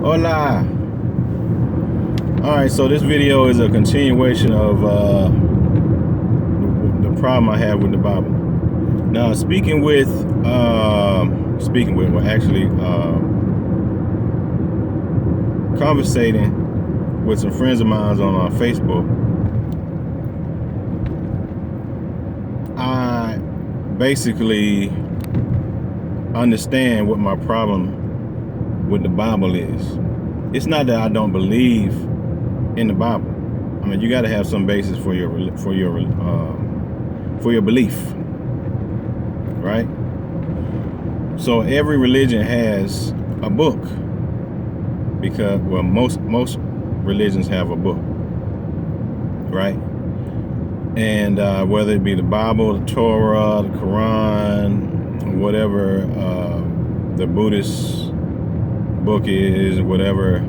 Hola. All right, so this video is a continuation of the problem I have with the Bible. Now, conversating with some friends of mine on Facebook. I basically understand what my problem with the Bible is. It's not that I don't believe in the Bible. I mean, you got to have some basis for your belief, right? So every religion has a book, because most religions have a book, right? And whether it be the Bible, the Torah, the Quran, whatever the Buddhist book is, whatever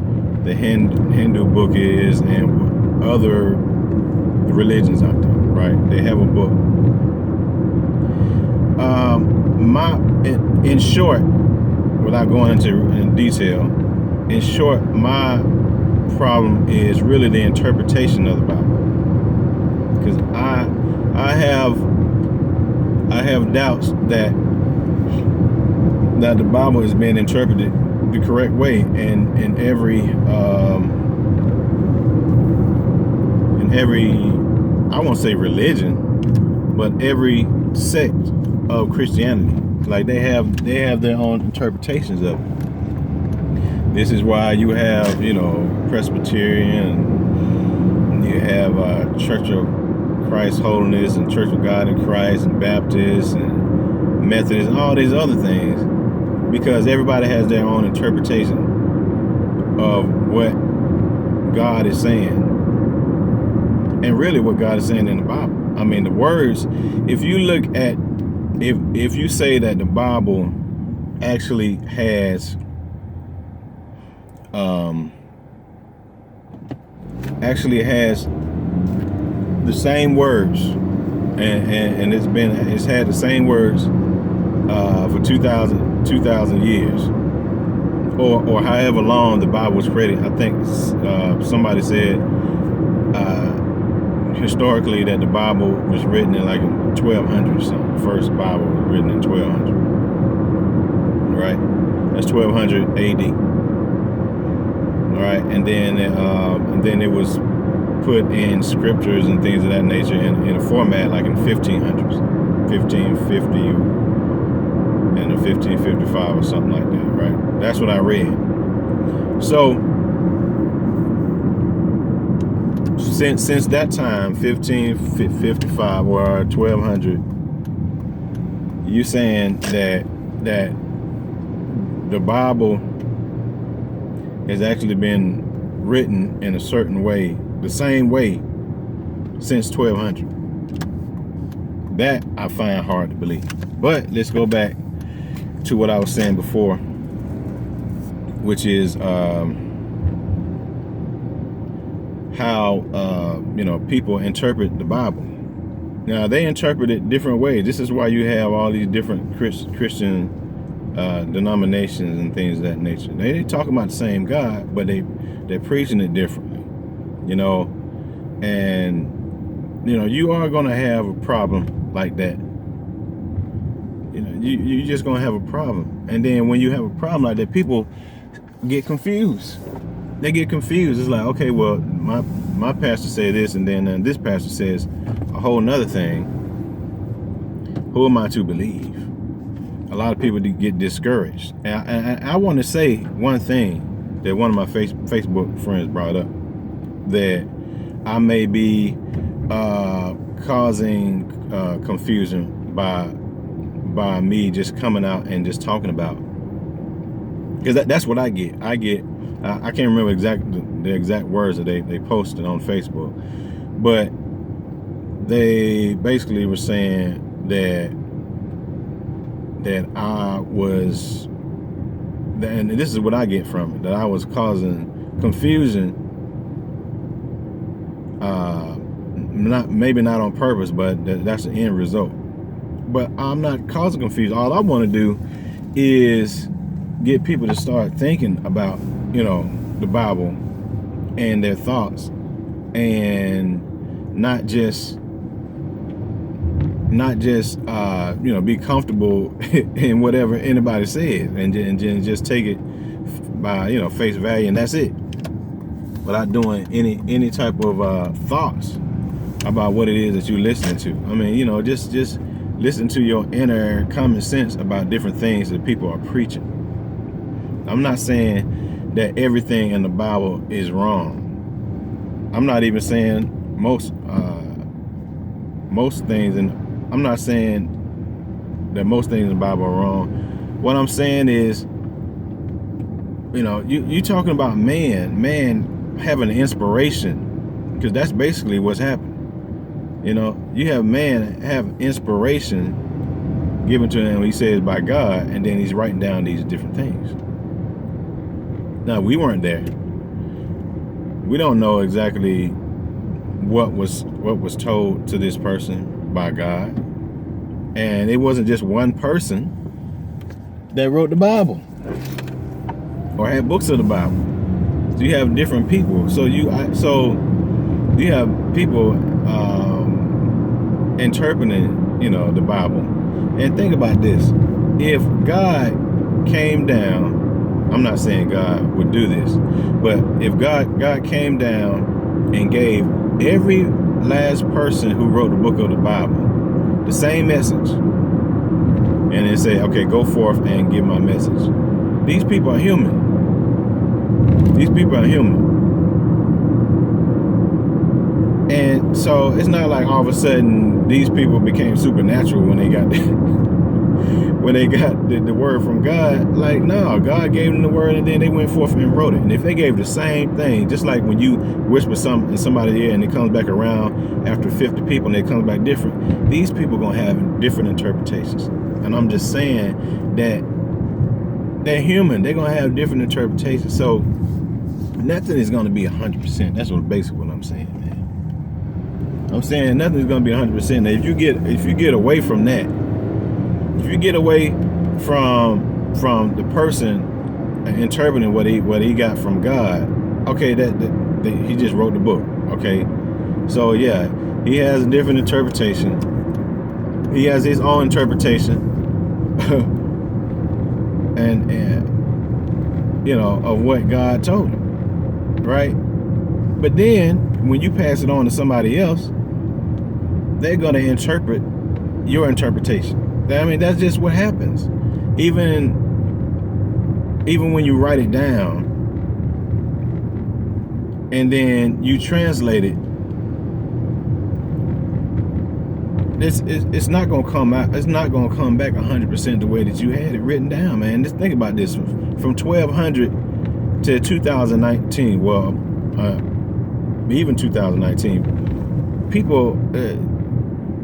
the Hindu book is, and other religions out there, right? They have a book. In short, without going into in detail, in short, my problem is really the interpretation of the Bible, because I have doubts that the Bible is being interpreted the correct way in every I won't say religion, but every sect of Christianity. Like they have their own interpretations of it. This is why you have, Presbyterian, and you have Church of Christ Holiness, and Church of God in Christ, and Baptist, and Methodist, and all these other things, because everybody has their own interpretation of what God is saying, and really what God is saying in the Bible. I mean, the words, if you look at, if you say that the Bible actually has the same words, and it's had the same words for 2,000 years, or however long the Bible was created. I think somebody said historically that the Bible was written in like 1200 or something. The first Bible was written in 1200, right? That's 1200 AD. All right, and then it was put in scriptures and things of that nature in a format like in 1500s, 1550 and a 1555 or something like that, right? That's what I read. So since that time, 1555 or 1200, you saying that the Bible has actually been written in a certain way, the same way, since 1200. That I find hard to believe. But let's go back to what I was saying before, which is how people interpret the Bible. Now, they interpret it different ways. This is why you have all these different Christian denominations and things of that nature. They talk about the same God, but they're preaching it differently, and you are going to have a problem like that. You're just going to have a problem. And then when you have a problem like that, people get confused. They get confused. It's like, okay, well, my pastor said this, and then this pastor says a whole nother thing. Who am I to believe? A lot of people get discouraged. And I want to say one thing that one of my Facebook friends brought up, that I may be causing confusion by me just coming out and just talking about, because that's what I get. I can't remember the exact words that they posted on Facebook, but they basically were saying that I was, and this is what I get from it, that I was causing confusion, maybe not on purpose, but that's the end result. But I'm not causing confusion. All I want to do is get people to start thinking about, the Bible and their thoughts, and not just be comfortable in whatever anybody says, and just take it by face value, and that's it, without doing any type of thoughts about what it is that you're listening to. I mean, just listen to your inner common sense about different things that people are preaching. I'm not saying that everything in the Bible is wrong. I'm not even saying most things, and I'm not saying that most things in the Bible are wrong. What I'm saying is, you talking about man having an inspiration, because that's basically what's happened. You have man have inspiration given to him, he says, by God, and then he's writing down these different things. Now, we weren't there. We don't know exactly what was told to this person by God. And it wasn't just one person that wrote the Bible or had books of the Bible. So you have different people. So you have people interpreting, the Bible. And think about this: if God came down, I'm not saying God would do this, but if God came down and gave every last person who wrote the book of the Bible the same message, and then say, okay, go forth and give my message. These people are human. And so it's not like all of a sudden these people became supernatural when they got the word from God. Like, no, God gave them the word, and then they went forth and wrote it. And if they gave the same thing, just like when you whisper something in somebody's ear and it comes back around after 50 people and it comes back different, these people are going to have different interpretations. And I'm just saying that they're human. They're going to have different interpretations. So nothing is going to be 100%. That's basically what I'm saying, man. I'm saying nothing's going to be 100%. Now, if you get away from that, if you get away from the person interpreting what he got from God, okay, that he just wrote the book, okay. So yeah, he has a different interpretation. He has his own interpretation, and of what God told him, right? But then when you pass it on to somebody else, they're going to interpret your interpretation. I mean, that's just what happens. Even when you write it down and then you translate it, it's not gonna come out. It's not gonna come back 100% the way that you had it written down, man. Just think about this: from 1200 to 2019. Well, even 2019, people.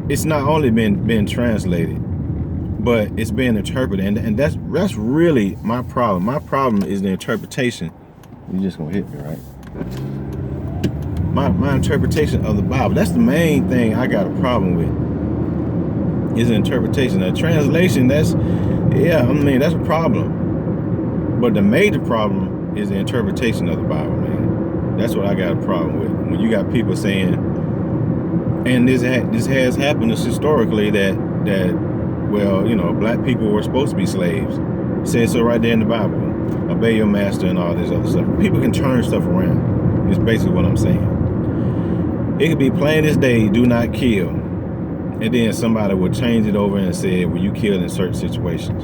It's not only been translated, but it's being interpreted, and that's really my problem. My problem is the interpretation. You're just gonna hit me, right? My interpretation of the Bible. That's the main thing I got a problem with. Is the interpretation. The translation, that's a problem. But the major problem is the interpretation of the Bible, man. That's what I got a problem with. When you got people saying, and this has happened historically that well, black people were supposed to be slaves. It says so right there in the Bible. Obey your master and all this other stuff. People can turn stuff around. It's basically what I'm saying. It could be plain as day, do not kill. And then somebody will change it over and say, well, you killed in certain situations.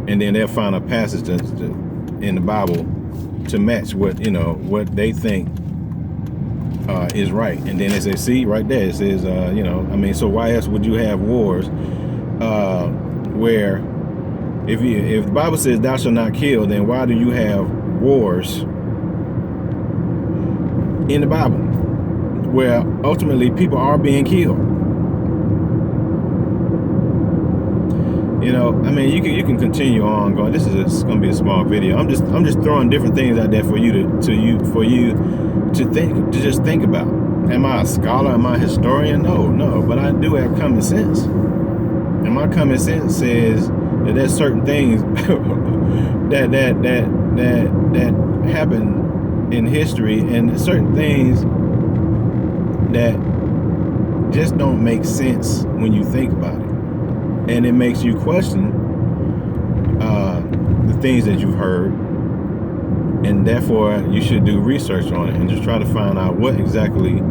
And then they'll find a passage in the Bible to match what they think is right. And then they say, see, right there, it says, so why else would you have wars where if the Bible says thou shalt not kill, then why do you have wars in the Bible where ultimately people are being killed? You can continue on going. This is going to be a small video. I'm just throwing different things out there for you to just think about. Am I a scholar? Am I a historian? No, but I do have common sense. And my common sense says, that there's certain things that happen in history, and certain things that just don't make sense when you think about it, and it makes you question the things that you've heard, and therefore you should do research on it and just try to find out what exactly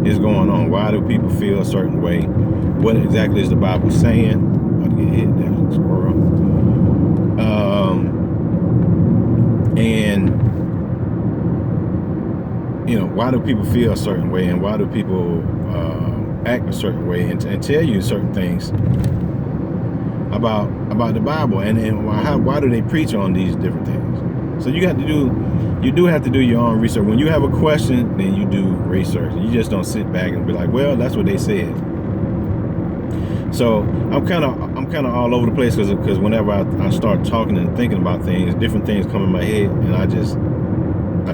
is going on. Why do people feel a certain way? What exactly is the Bible saying? About to get hit, there's a squirrel. And why do people feel a certain way, and why do people act a certain way, and tell you certain things about the Bible, and why do they preach on these different things? So you do have to do your own research. When you have a question, then you do research. You just don't sit back and be like, well, that's what they said. So I'm kind of all over the place, because whenever I start talking and thinking about things, different things come in my head, and I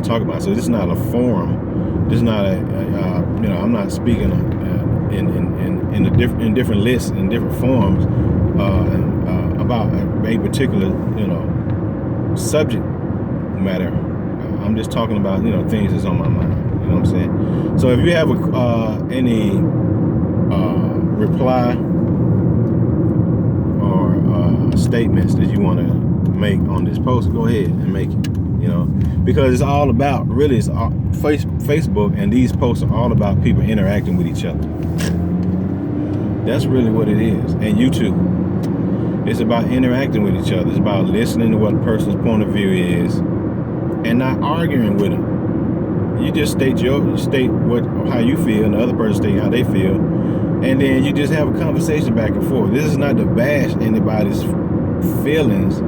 talk about it. So this is not a forum. This is not I'm not speaking in different lists, in different forms about a particular subject matter. I'm just talking about things that's on my mind. You know what I'm saying? So if you have any reply or statements that you want to make on this post, go ahead and make it. Because it's all about, really, it's all, Facebook and these posts are all about people interacting with each other. That's really what it is. And YouTube, it's about interacting with each other. It's about listening to what a person's point of view is and not arguing with them. You just state how you feel, and the other person state how they feel, and then you just have a conversation back and forth. This is not to bash anybody's feelings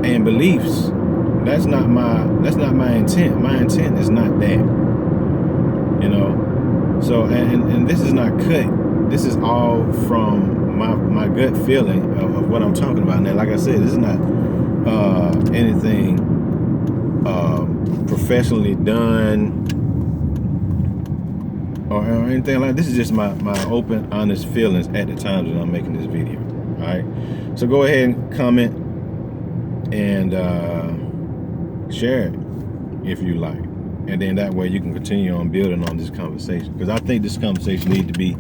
and beliefs. That's not my intent. My intent is not that. So and this is not cut. This is all from my gut feeling of what I'm talking about. Now, like I said, this is not anything professionally done or anything like that. This is just my open, honest feelings at the time that I'm making this video. All right. So go ahead and comment and share it if you like, and then that way you can continue on building on this conversation, because I think this conversation need to be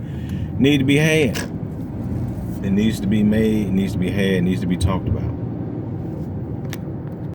had. It needs to be made, it needs to be had, it needs to be talked about.